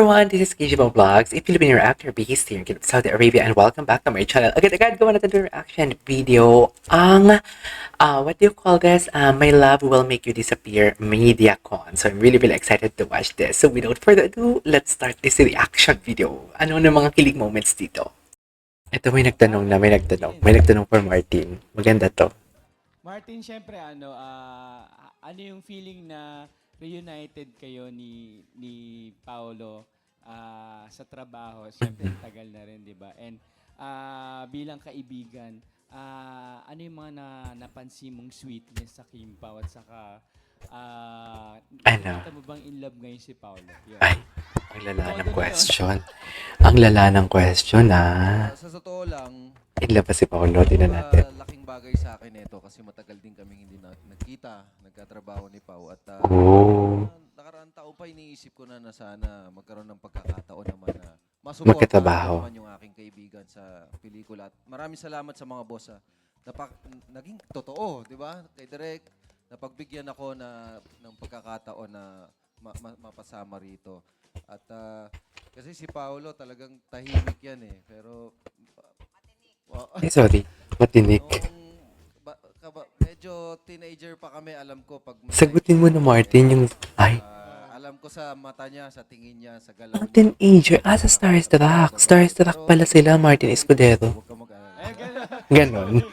everyone, this is KGBO Vlogs, a Filipino reactor based here in Saudi Arabia, and welcome back to my channel. Agad-agad gawa natin yung reaction video ang, what do you call this? My Love Will Make You Disappear MediaCon. So I'm really excited to watch this. So without further ado, let's start this reaction video. Ano na mga kilig moments dito? Ito may nagtanong for Martin. Maganda to. Martin, syempre ano yung feeling na reunited kayo ni Paolo sa trabaho? Syempre tagal na rin, 'di ba? And bilang kaibigan, ano yung mga napansin mong sweetness sa Kim Pao at saka nakita mo bang in love ngayon si Paolo? Yun. Ay, ang lala ng question. Ang lala ng question, Sa totoo lang, In love pa si Paolo, tingnan natin. laking bagay sa akin ito kasi matagal din kaming hindi nagkita, nagkatrabaho ni Pao at nakaraang taon pa iniisip ko na sana magkaroon ng pagkakataon naman na Magkatrabaho. naman yung aking kaibigan sa pelikula. At maraming salamat sa mga boss naging totoo, di ba? Kay Direk, napagbigyan ako ng pagkakataon na mapasama rito. At kasi si Paolo talagang tahimik yan eh. Pero Sorry, matinik. Medyo teenager pa kami, alam ko pag Sagutin mo na Martin yung... Ay, alam ko sa mata niya, sa tingin niya, sa galaw ang niya. teenager. Sa Starstruck. Starstruck pala sila, Martin Escudero. Huwag ka mag-alala. Ganon.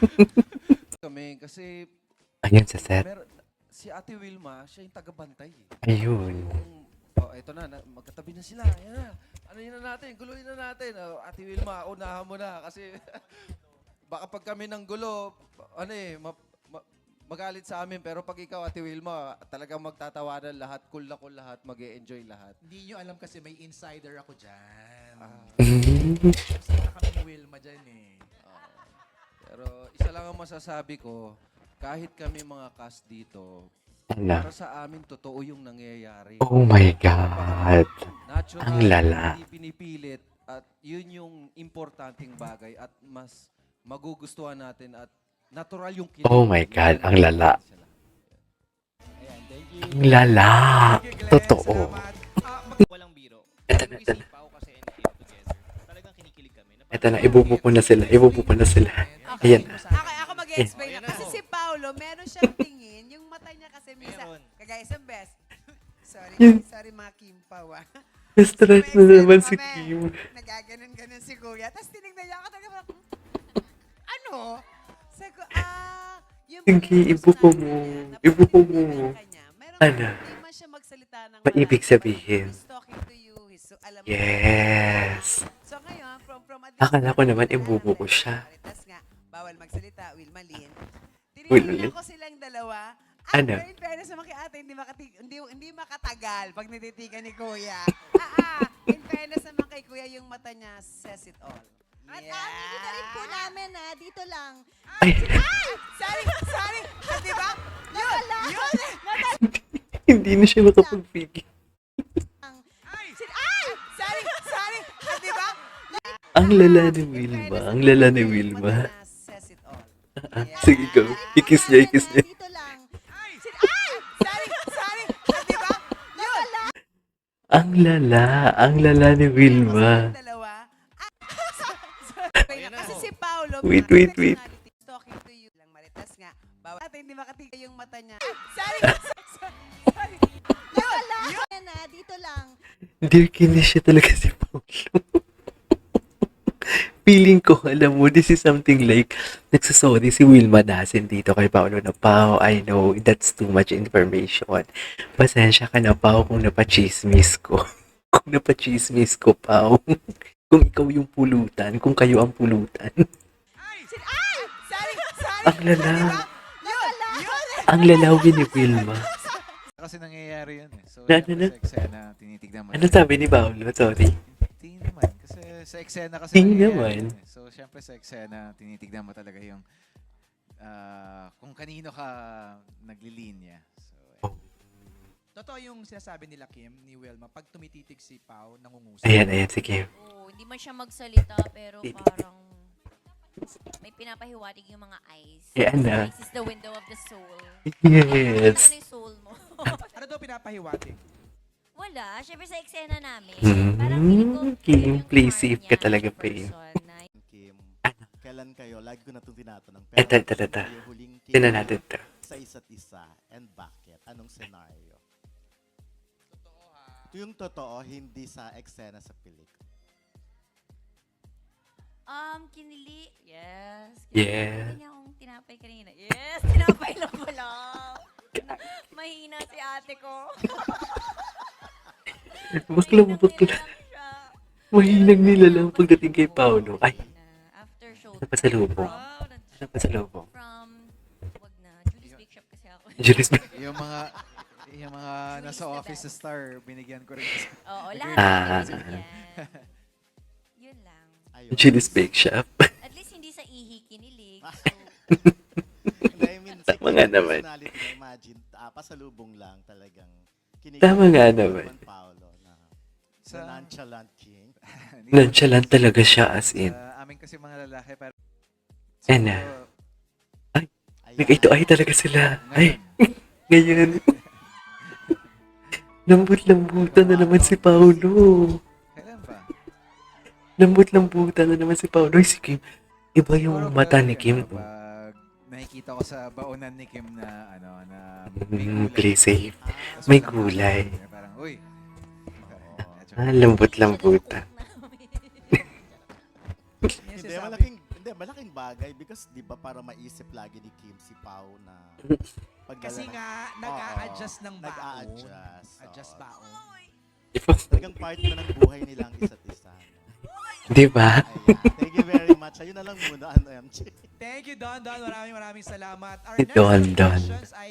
Kami kasi Ayun sa set. si Ate Wilma, siya yung taga-bantay eh. Ayun. Eto na, magkatabi na sila. Yan na. Ano yun na natin? Guluhin na natin. Ate Wilma, unahan mo na kasi baka pag kami ng gulo, magalit sa amin. Pero pag ikaw, Ate Wilma, talagang magtatawanan lahat, cool lahat, mag-e-enjoy lahat. Hindi nyo alam kasi may insider ako dyan. Mm. Sana kami ni Wilma dyan eh. Pero isa lang ang masasabi ko, kahit kami mga cast dito, Ala. para sa amin, totoo yung nangyayari. Oh my God. Natural, Ang lala. hindi pinipilit at yun yung importanteng bagay at mas magugustuhan natin at natural yung kilig. Oh my God, ang lala. Ayan, thank you. Ang lala. Totoo. Walang biro. Ito na, Yung ito na. isipaw kasi and came together. Talagang kinikilig kami. Ito na, ibubuko na sila. Ayan na. Ako mag-explain na. Kasi si Paolo, meron siyang tingin. Yung mata niya kasi minsan, Meron. kagaya isang best. Sorry mga Kim Pao Na-stress na naman si Kim. Nagaganon-ganon si Kuya. Tapos tinignan niya ako talaga, ano? Sabi ko, yung Sige, ibuko mo. Ibuko mo. Ano? Hindi man siya magsalita ng Paibig sabihin. He's talking to you. Alam mo. Yes. So ngayon, from Akala ko naman ibubuko siya. Tapos nga, bawal magsalita, Wilma Lynn. Wilma Tinignan Lynn? ko silang dalawa. Ano? In fairness naman kay ate, hindi makatagal pag natitigan ni Kuya. In fairness naman kay Kuya, yung mata niya says it all. At nakikita rin po namin dito lang. Ay, Sorry. Di ba? Yun. hindi na siya makapag-figure. Sorry. Di ba? Ang lala ni Wilma. Ang lala ni Wilma. Mata niya says it all. Sige, go. Ikis niya. Dito lang. Sorry. Di ba? Yun. Ang lala ni Wilma. Dalawa. Kasi si Paolo, Wait. personality, talking to you lang maritas nga. Bawal natin hindi makatigil yung mata niya. Sorry. Yun. Dito lang. Dear, kinis siya talaga si Paulo. Feeling ko, alam mo, this is something like, nagsasorry si Wilma Dasen dito kay Paolo na, Pao, I know, that's too much information. Pasensya ka na, Pao, kung napachismis ko. Pao. Kung ikaw yung pulutan, kung kayo ang pulutan. Sorry. Ang lala. Yun. Ang lalawin ni Wilma. Kasi nangyayari yan eh. So, Na- syempre na- sa eksena, tinitignan mo. Ano sabi ni Paolo? Sorry. Tingin naman. Kasi sa eksena kasi Tingin nangyayari naman. yan eh. So, syempre sa eksena, tinitignan mo talaga yung kung kanino ka naglilinya. So, Totoo yung sinasabi nila Kim, ni Wilma, pag tumititig si Pao, nangungusap. Ayan, sige. Oo, hindi man siya magsalita pero parang may pinapahiwatig yung mga eyes. Ayan na. Eyes is the window of the soul. Yes. Ano yung soul mo? Ano daw pinapahiwatig? Wala. Siyempre sa eksena namin. Hmm, Parang feeling ko, Kim, yun yung please charm safe niya ka as talaga, a babe. person na Kim, Ano? kailan kayo? Lagi ko na itong tinatanong. Eto, Pero eto, kailan eto. kayo huling Tingnan kinilig natin to. sa isa't isa and bakit? Anong senaryo? Yung totoo, hindi sa eksena sa pelikula. Kinili. Yes. Yeah. Kinili niya akong tinapay kanina. Yes, tinapay lang pala. Mahina si ate ko. Bakla, Mahinang bakla. nilalang siya. Mahinang nilalang pagdating kay Paolo. Ay, After show. ano pa sa lubong? Wow, Ano pa sa lubong? from, wag na, Julie's Bake Shop kasi ako. Julius, Yung mga nasa the office best. star, binigyan ko rin. Oo, lahat Ah. kami binigyan. Yun lang. Ayun. Julius Bake Shop. At least hindi sa ihi kinilig. So, Hindi, I mean, sa Tama nga Kim, naman. personality na imagine, pasalubong lang talagang kinikilig. Tama nga Kim naman. Paolo na Sa- nonchalant king. Nonchalant talaga siya as in. Amin kasi mga lalaki, pero... Ano? Ayan. Nag-ito-ay talaga sila. Ay, Ngayon, ngayon. Lambot-lambutan na naman si Paolo. kailan ba? Lambot-lambutan na naman si Paolo. Ay, si Kim. Iba yung Siguro mata pag, ni Kim. ano, Pag nakikita ko sa baonan ni Kim na, na Play safe. Tapos May walang gulay. mata, Parang, uy. Ah, lambot-lambutan. Hindi, malaking bagay because 'di ba para maisip lagi ni Kim si Pao na Kasi pagdala- nga, nag-a-adjust ng baon. Nag-a-adjust. Adjust oo. baon. Talagang part na ng buhay nilang isa't isa. no? Di ba? Ayan. Thank you very much. Ayun na lang muna, MJ. Thank you, Don. Maraming salamat. Our Si next Don, set of Don. questions ay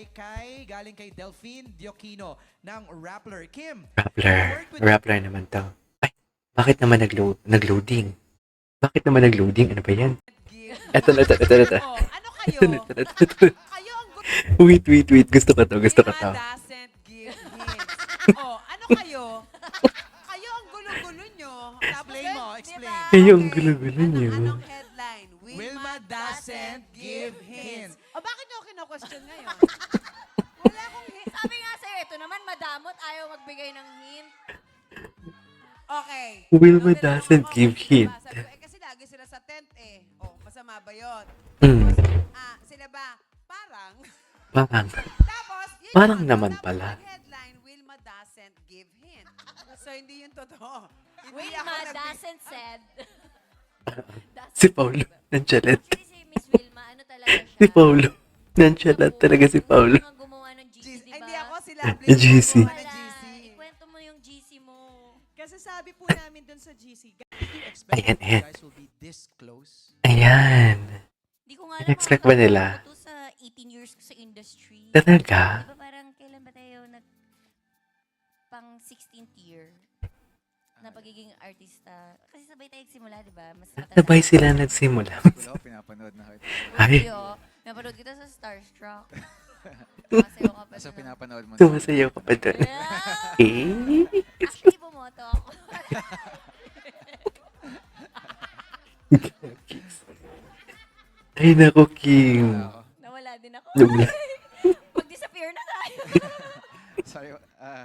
galing kay Delphine Diokino ng Rappler. Kim, Rappler. Rappler naman to. Ay, bakit naman nag-loading? Bakit naman nag-loading? Ano ba yan? Give. Eto. Oh, ano kayo? Kayo ang Wait. Gusto ko to. Vilma doesn't give hints. Oh, ano kayo? Kayo ang gulo-gulo nyo. Tapos, Explain mo, explain. diba? Kayo ang Okay. gulo-gulo nyo. Anong headline? Wilma doesn't give hints. O, bakit nyo kino-question ngayon? Wala akong hint. sabi nga sa'yo, ito naman madamot, ayaw magbigay ng hint. Okay. Wilma Ano, doesn't oh, give diba? hint. Sabi ko, kasi lagi sila sa tent eh. Oh, masama ba yun? Hmm, Sila ba? Parang. parang. Tapos, yun Parang yun. naman Tapos pala. yung headline, Wilma doesn't give hint. So, hindi yun totoo. Hindi Wilma ako nag- doesn't said. Si Paolo. Nonchalant. Actually, si Miss Wilma, ano talaga siya? Si Paolo. Nonchalant talaga si Paolo. Yung mga gumawa ng GC, GC. diba? Hindi ako sila. Yung GC. Wala. GC. Ikwento mo yung GC mo. Kasi sabi po namin dun sa GC, do you expect Ayan, that ayan. you guys will be this close? Ayan. Hindi ko nga alam. In-expect ba nila? Ako to sa 18 years ko sa industry. Talaga? Diba parang kailan ba tayo pang 16th year na pagiging artista? Kasi sabay tayo simula, di ba? Mas matanda. Sabay sila nagsimula. Wala ko pinapanood na kayo. Ay, Yo, napanood kita sa Starstruck. Masayo ka pa So, dun. pinapanood mo. sumasayaw ka pa doon. Yeah. Eh? Actually, bumoto ako. Ay, naku, Kim. Ako. Nawala din ako. Nawala. Mag-disappear na tayo. Sorry,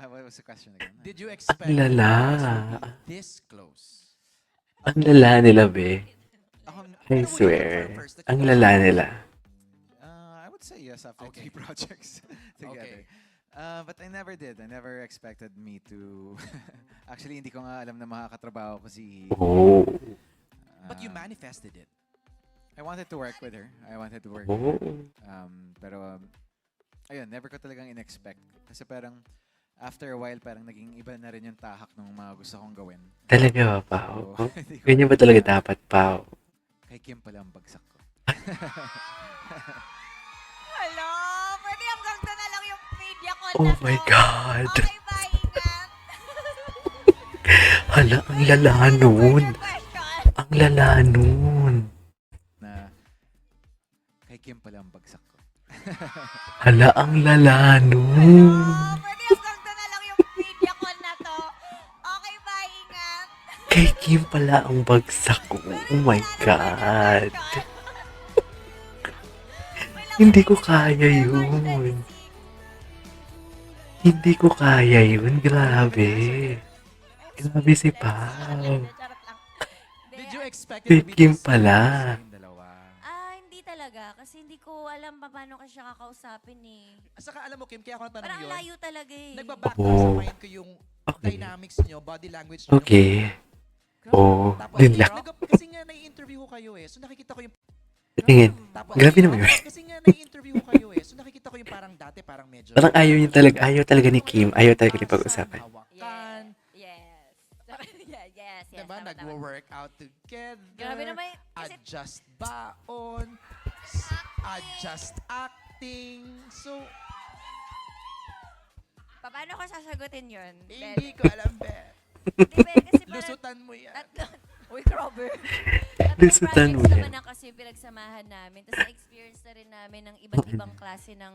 what was the question again? Did you expect Ang lala. you guys will be this close? Ang lala nila, be. Ako, I Pero will you swear. confirm first that you Ang guys lala will be- nila. I would say yes after Okay. 3 projects together. Okay. But I never did. I never expected me to... Actually, hindi ko nga alam na makakatrabaho ko si... Oh. But you uh, manifested it. I wanted to work with her. I wanted to work Oh. Pero, ayun, never ko talagang in-expect. Kasi parang, after a while, parang naging iba na rin yung tahak ng mga gusto kong gawin. Talaga ba, Pao? So, hindi ko Ganyan ba alam talaga na dapat, Pao? Kay Kim pala ang bagsak ko. Hello, pwede hanggang doon na lang yung media ko. Oh my God. Okay ba, ingat? Hala, ang lala nun. Further question. Ang lala nun. Na, kay Kim pala ang bagsak ko. Hala, ang lala Hello, nun. pwede hanggang doon na lang yung media ko na to. Okay ba, ingat? Kay Kim pala ang bagsak ko. Oh my God. Hindi ko kaya yun. Hindi ko kaya yun. Grabe. Grabe si Pao. Charot lang. Did Hindi, you expect Si it to be Kim this pala. close, kayong dalawa? hindi talaga. Kasi hindi ko alam paano ko siya kakausapin eh. At saka alam mo, Kim, kaya ako natanong Parang ang yun. layo talaga eh. Nagbabacktrack Oo. sa mind ko yung Okay. dynamics nyo, body language nyo. Okay. Oh, Tapos, linlak. kasi nga nai-interview ko kayo eh. So nakikita ko yung... Tingin. Tapos, Grabe naman yun. Kasi nga nai-interview ko kayo eh. So nakikita ko yung parang dati, parang medyo... Parang ayaw talaga ni Kim. Ayaw talaga ni pag-usapan. Hawakan. Yes. yes. Diba? Tama, tama. Nag-work out together. Grabe naman kasi Adjust baon. Adjust acting. So, paano ko sasagutin yun? hindi ko alam, Beth. Hindi, Ben, kasi parang Lusutan mo yan. Uy, Robert. Lusutan mo yan. naman na kasi yung pinagsamahan namin. Tapos na-experience na rin namin ng iba't ibang klase ng